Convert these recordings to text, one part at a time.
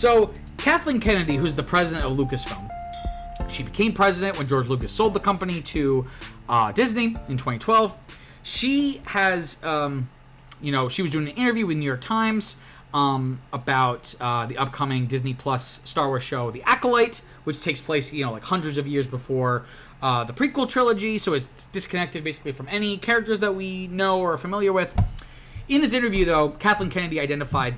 So Kathleen Kennedy, who's the president of Lucasfilm, she became president when George Lucas sold the company to Disney in 2012. She has, she was doing an interview with New York Times about the upcoming Disney Plus Star Wars show, The Acolyte, which takes place, like hundreds of years before the prequel trilogy. So it's disconnected basically from any characters that we know or are familiar with. In this interview, though, Kathleen Kennedy identified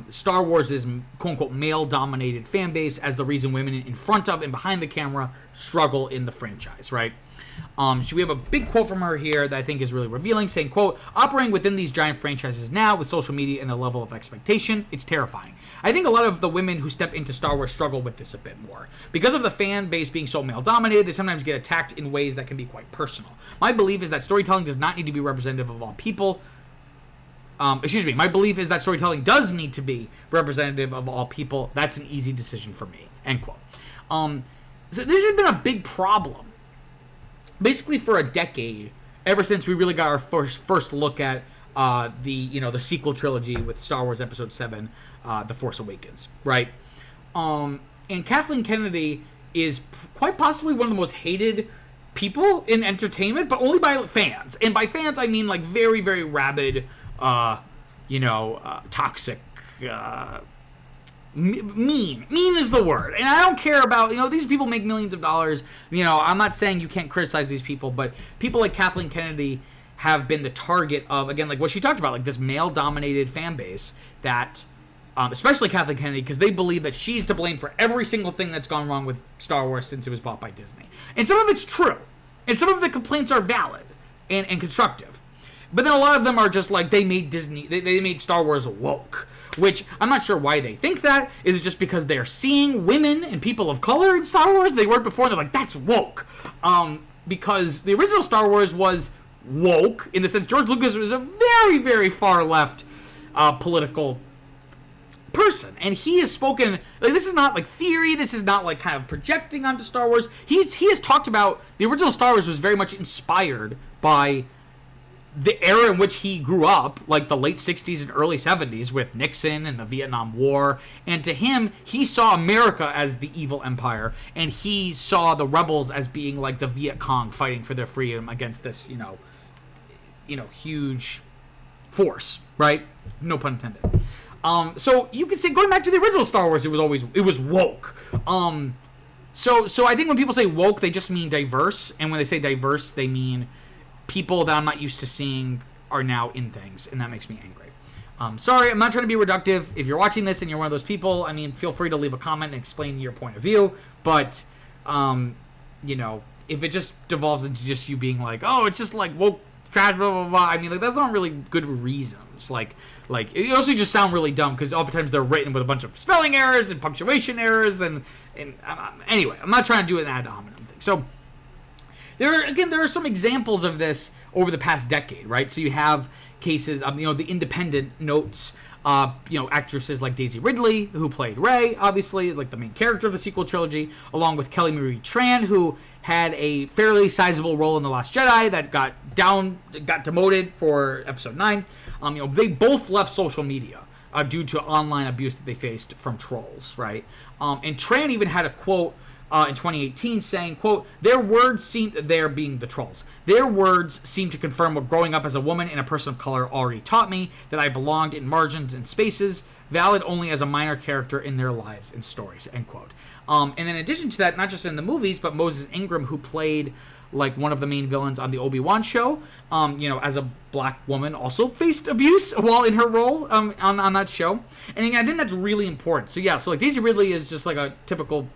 Star Wars' quote-unquote male-dominated fan base as the reason women in front of and behind the camera struggle in the franchise, right? So we have a big quote from her here that I think is really revealing, saying, quote, operating within these giant franchises now with social media and the level of expectation, it's terrifying. I think a lot of the women who step into Star Wars struggle with this a bit more. Because of the fan base being so male-dominated, they sometimes get attacked in ways that can be quite personal. My belief is that storytelling does not need to be representative of all people. My belief is that storytelling does need to be representative of all people. That's an easy decision for me, end quote. So this has been a big problem. Basically for a decade, ever since we really got our first look at the sequel trilogy with Star Wars Episode 7, The Force Awakens, right? And Kathleen Kennedy is quite possibly one of the most hated people in entertainment, but only by fans. And by fans, I mean like very, very rabid, toxic, mean is the word. And I don't care about, these people make millions of dollars. I'm not saying you can't criticize these people, but people like Kathleen Kennedy have been the target of, again, like what she talked about, like this male-dominated fan base that, especially Kathleen Kennedy, because they believe that she's to blame for every single thing that's gone wrong with Star Wars since it was bought by Disney. And some of it's true. And some of the complaints are valid and constructive. But then a lot of them are just like they made Star Wars woke, which I'm not sure why they think that. Is it just because they're seeing women and people of color in Star Wars? They weren't before, and they're like, that's woke. Because the original Star Wars was woke in the sense George Lucas was a very, very far left political person. And he has spoken, like, this is not like theory, this is not like kind of projecting onto Star Wars. He has talked about the original Star Wars was very much inspired by the era in which he grew up, like the late 60s and early 70s with Nixon and the Vietnam War. And to him, he saw America as the evil empire, and he saw the rebels as being like the Viet Cong fighting for their freedom against this, huge force, right? No pun intended. So you could say, going back to the original Star Wars, it was woke. So I think when people say woke, they just mean diverse, and when they say diverse, they mean people that I'm not used to seeing are now in things, and that makes me angry. Sorry, I'm not trying to be reductive. If you're watching this and you're one of those people, I mean, feel free to leave a comment and explain your point of view, but, if it just devolves into just you being like, oh, it's just like woke, trash, blah, blah, blah, I mean, like, that's not really good reasons. Like, it also just sound really dumb, because oftentimes they're written with a bunch of spelling errors and punctuation errors, and anyway, I'm not trying to do an ad hominem thing. So, there are some examples of this over the past decade, right? So you have cases of, the Independent notes, actresses like Daisy Ridley, who played Rey, obviously, like the main character of the sequel trilogy, along with Kelly Marie Tran, who had a fairly sizable role in The Last Jedi that got demoted for Episode 9. They both left social media due to online abuse that they faced from trolls, right? And Tran even had a quote in 2018 saying, quote, their words being the trolls, their words seem to confirm what growing up as a woman and a person of color already taught me, that I belonged in margins and spaces, valid only as a minor character in their lives and stories, end quote. And then in addition to that, not just in the movies, but Moses Ingram, who played like one of the main villains on the Obi-Wan show, as a black woman, also faced abuse while in her role on that show. And I think that's really important. So yeah, so like Daisy Ridley is just like a typical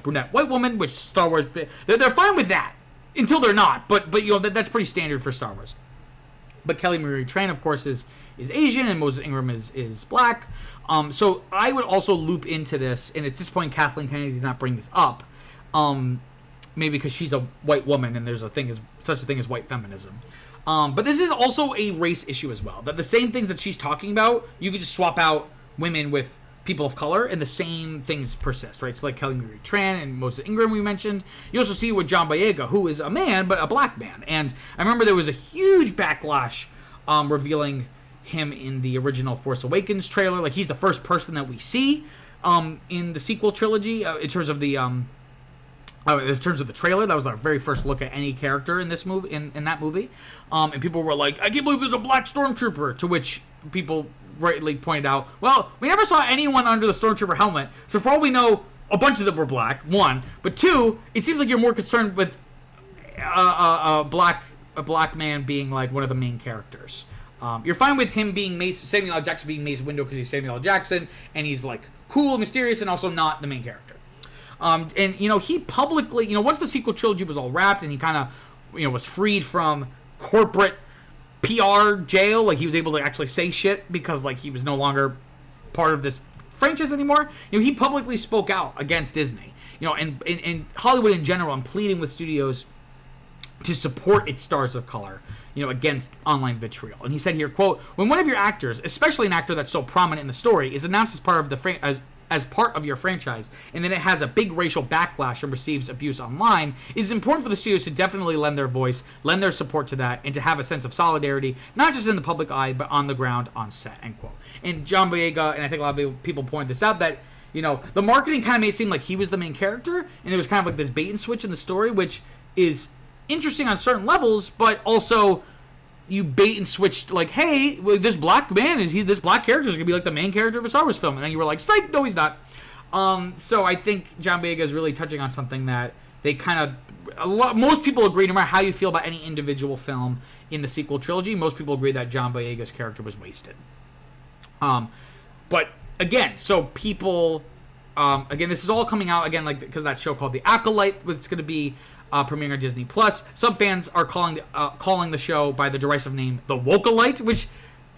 brunette white woman, which Star Wars, they're fine with that until they're not, but that's pretty standard for Star Wars. But Kelly Marie Tran, of course, is Asian, and Moses Ingram is black. So I would also loop into this, and at this point Kathleen Kennedy did not bring this up, maybe because she's a white woman and there's such a thing as white feminism. But this is also a race issue as well, that the same things that she's talking about, you could just swap out women with people of color, and the same things persist, right? So like Kelly Marie Tran and Moses Ingram we mentioned. You also see it with John Boyega, who is a man, but a black man. And I remember there was a huge backlash revealing him in the original Force Awakens trailer. Like, he's the first person that we see in the sequel trilogy in terms of the trailer. That was our very first look at any character in this movie, in that movie. And people were like, I can't believe there's a black stormtrooper, to which people rightly pointed out, well, we never saw anyone under the stormtrooper helmet, so for all we know, a bunch of them were black, one. But two, it seems like you're more concerned with a black man being like one of the main characters. You're fine with him being Samuel L. Jackson being Mace Windu because he's Samuel L. Jackson, and he's like cool, mysterious, and also not the main character. And he publicly, once the sequel trilogy was all wrapped, and he kind of, was freed from corporate PR jail, like he was able to actually say shit because like he was no longer part of this franchise anymore. He publicly spoke out against Disney, and Hollywood in general, and pleading with studios to support its stars of color, against online vitriol. And he said here, quote, when one of your actors, especially an actor that's so prominent in the story, is announced as part of the as part of your franchise, and then it has a big racial backlash and receives abuse online, it is important for the studios to definitely lend their voice, lend their support to that, and to have a sense of solidarity, not just in the public eye, but on the ground, on set, end quote. And John Boyega, and I think a lot of people point this out, that, the marketing kind of made it seem like he was the main character, and there was kind of like this bait and switch in the story, which is interesting on certain levels, but also you bait and switched, like, hey, this black man, this black character is going to be like the main character of a Star Wars film. And then you were like, psych, no, he's not. So I think John Boyega is really touching on something that they most people agree, no matter how you feel about any individual film in the sequel trilogy, most people agree that John Boyega's character was wasted. But again, so people, again, this is all coming out, again, like, because of that show called The Acolyte, which is going to be premiering on Disney Plus. Some fans are calling the show by the derisive name The Wokalite, which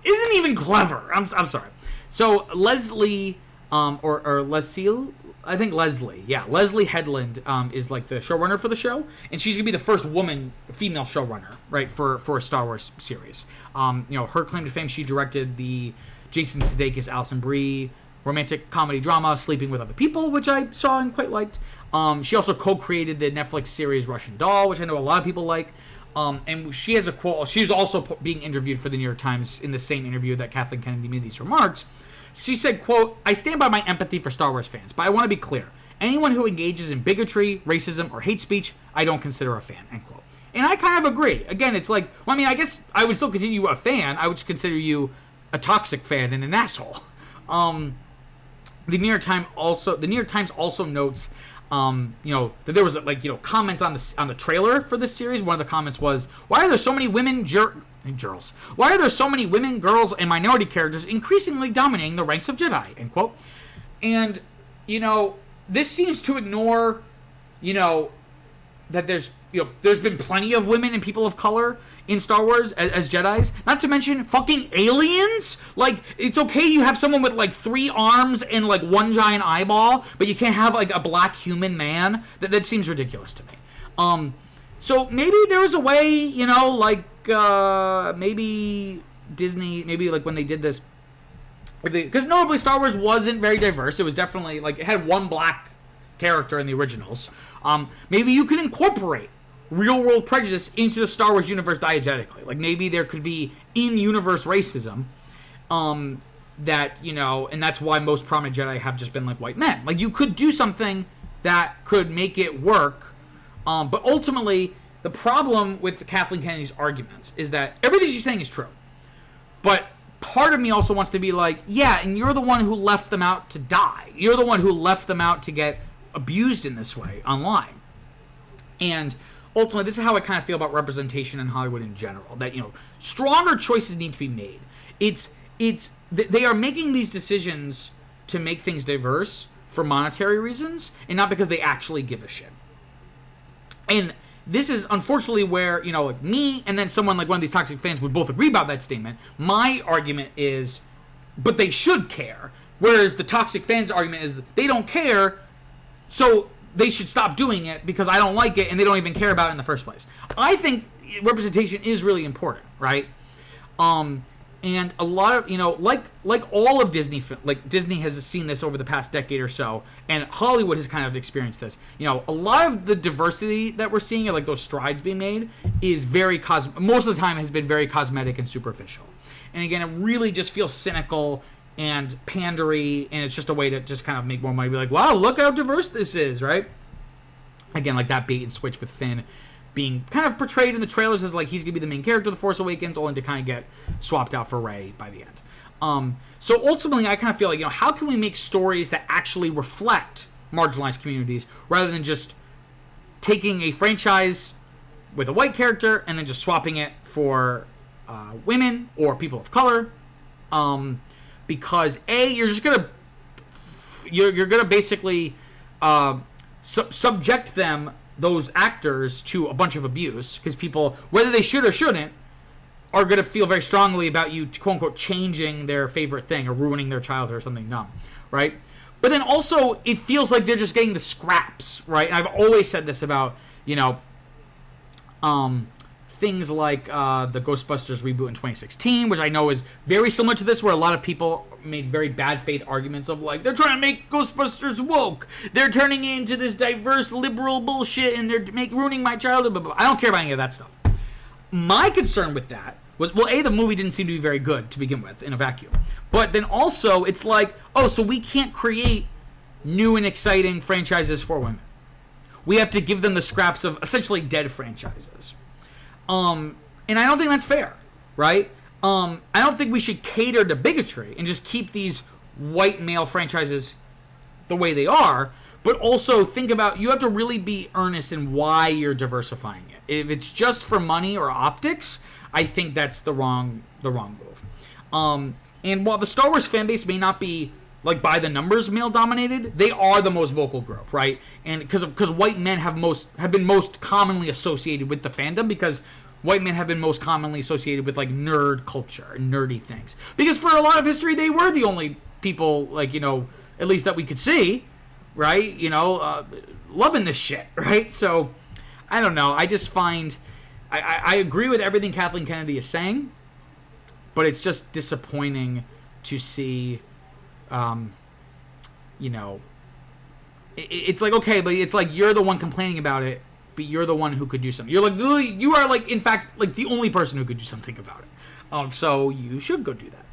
isn't even clever. I'm sorry. So Leslie, or Leslie, I think Leslie, yeah, Leslie Headland is like the showrunner for the show, and she's gonna be the first female showrunner, right, for a Star Wars series. Her claim to fame, she directed the Jason Sudeikis, Alison Brie romantic comedy drama Sleeping with Other People, which I saw and quite liked. She also co-created the Netflix series Russian Doll, which I know a lot of people like. And she has a quote. She was also being interviewed for the New York Times in the same interview that Kathleen Kennedy made these remarks. She said, quote, I stand by my empathy for Star Wars fans, but I want to be clear. Anyone who engages in bigotry, racism, or hate speech, I don't consider a fan, end quote. And I kind of agree. Again, it's like, well, I mean, I guess I would still consider you a fan. I would just consider you a toxic fan and an asshole. The New York Times also notes, that there was comments on the trailer for this series. One of the comments was, "Why are there so many women girls? Why are there so many women, girls, and minority characters increasingly dominating the ranks of Jedi?" End quote. And this seems to ignore, that there's been plenty of women and people of color in Star Wars as Jedis. Not to mention fucking aliens. Like, it's okay you have someone with like 3 arms and like 1 giant eyeball, but you can't have like a black human man. That seems ridiculous to me. So maybe there was a way, maybe Disney, maybe like when they did this, because notably Star Wars wasn't very diverse. It was definitely like it had 1 black character in the originals. Maybe you could incorporate real-world prejudice into the Star Wars universe diegetically. Like, maybe there could be in-universe racism that, and that's why most prominent Jedi have just been, like, white men. Like, you could do something that could make it work, but ultimately, the problem with Kathleen Kennedy's arguments is that everything she's saying is true. But part of me also wants to be like, yeah, and you're the one who left them out to die. You're the one who left them out to get abused in this way online. And ultimately, this is how I kind of feel about representation in Hollywood in general. That, stronger choices need to be made. They are making these decisions to make things diverse for monetary reasons, and not because they actually give a shit. And this is unfortunately where, like me and then someone like one of these toxic fans would both agree about that statement. My argument is, but they should care. Whereas the toxic fans' argument is they don't care, so they should stop doing it because I don't like it and they don't even care about it in the first place. I think representation is really important, right? And a lot of, like all of Disney, like Disney has seen this over the past decade or so, and Hollywood has kind of experienced this. A lot of the diversity that we're seeing, like those strides being made, is most of the time has been very cosmetic and superficial. And again, it really just feels cynical and pandery, and it's just a way to just kind of make more money. Be like, wow, look how diverse this is, right? Again, like that bait and switch with Finn being kind of portrayed in the trailers as like he's gonna be the main character of The Force Awakens, only to kind of get swapped out for Rey by the end. So ultimately, I kind of feel like, how can we make stories that actually reflect marginalized communities rather than just taking a franchise with a white character and then just swapping it for women or people of color? Because you're just gonna you're gonna basically subject those actors to a bunch of abuse, because people, whether they should or shouldn't, are going to feel very strongly about you, quote unquote, changing their favorite thing or ruining their childhood or something dumb, right? But then also, it feels like they're just getting the scraps, right? And I've always said this about, things like the Ghostbusters reboot in 2016, which I know is very similar to this, where a lot of people made very bad faith arguments of like, they're trying to make Ghostbusters woke, they're turning into this diverse liberal bullshit, and they're ruining my childhood. But I don't care about any of that stuff. My concern with that was, well, the movie didn't seem to be very good to begin with in a vacuum, but then also it's like, oh, so we can't create new and exciting franchises for women. We have to give them the scraps of essentially dead franchises. And I don't think that's fair, right? I don't think we should cater to bigotry and just keep these white male franchises the way they are, but also think about, you have to really be earnest in why you're diversifying it. If it's just for money or optics, I think that's the wrong move. And while the Star Wars fan base may not be like by the numbers male dominated, they are the most vocal group, right? And because white men have been most commonly associated with the fandom, because white men have been most commonly associated with like nerd culture and nerdy things. Because for a lot of history, they were the only people, like, at least that we could see, right? Loving this shit, right? So I don't know. I just find I agree with everything Kathleen Kennedy is saying, but it's just disappointing to see. It's like, okay, but it's like you're the one complaining about it, but you're the one who could do something. You're like, you are like, in fact, like the only person who could do something about it. So you should go do that.